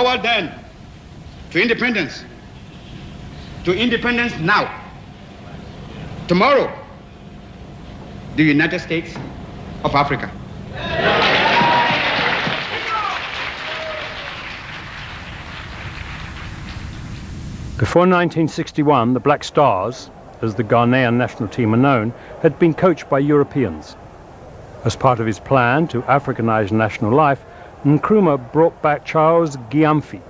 Forward then to independence. To independence now. Tomorrow, the United States of Africa. Before 1961, the Black Stars, as the Ghanaian national team are known, had been coached by Europeans. As part of his plan to Africanize national life, Nkrumah brought back Charles Gyamfi,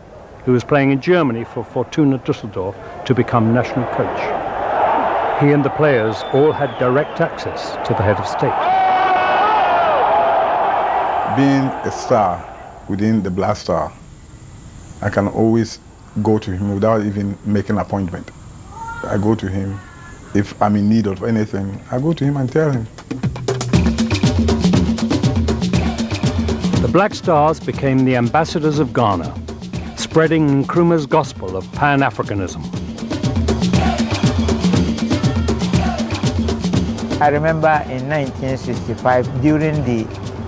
who was playing in Germany for Fortuna Düsseldorf, to become national coach. He and the players all had direct access to the head of state. Being a star within the Black Star, I can always go to him without even making an appointment. I go to him. If I'm in need of anything, I go to him and tell him. The Black Stars became the ambassadors of Ghana, spreading Nkrumah's gospel of Pan-Africanism. I remember in 1965, during the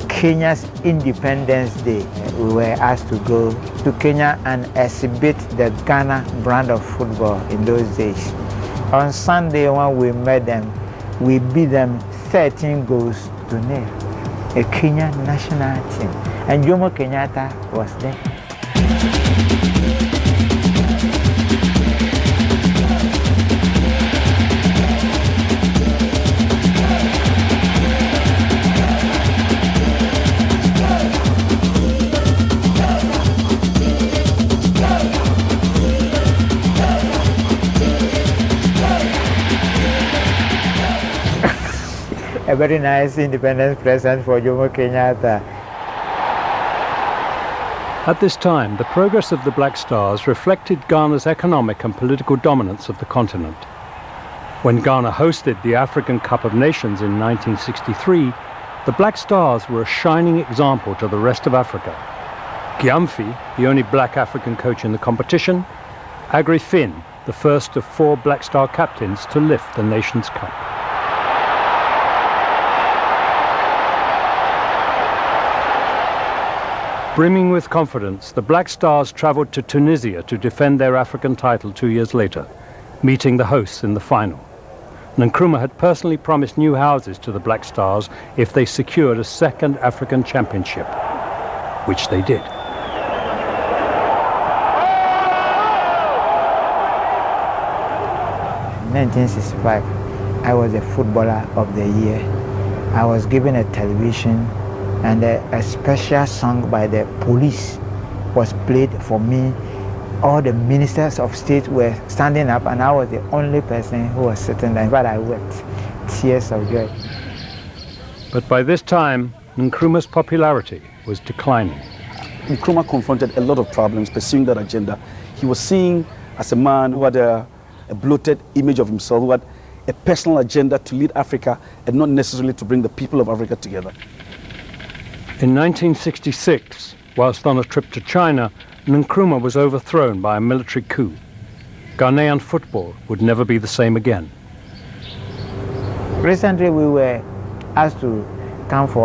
Kenya's Independence Day, we were asked to go to Kenya and exhibit the Ghana brand of football in those days. On Sunday, when we met them, we beat them 13 goals to nil. A Kenyan national team. And Jomo Kenyatta was there. A very nice independence present for Jomo Kenyatta. At this time, the progress of the Black Stars reflected Ghana's economic and political dominance of the continent. When Ghana hosted the African Cup of Nations in 1963, the Black Stars were a shining example to the rest of Africa. Gyamfi, the only black African coach in the competition, Agri Finn, the first of 4 Black Star captains to lift the Nations Cup. Brimming with confidence, the Black Stars travelled to Tunisia to defend their African title 2 years later, meeting the hosts in the final. Nkrumah had personally promised new houses to the Black Stars if they secured a second African championship, which they did. In 1965, I was the footballer of the year. I was given a television, and a special song by the police was played for me. All the ministers of state were standing up, and I was the only person who was sitting there. But I wept tears of joy. But by this time, Nkrumah's popularity was declining. Nkrumah confronted a lot of problems pursuing that agenda. He was seen as a man who had a bloated image of himself, who had a personal agenda to lead Africa and not necessarily to bring the people of Africa together. In 1966, whilst on a trip to China, Nkrumah was overthrown by a military coup. Ghanaian football would never be the same again. Recently, we were asked to come for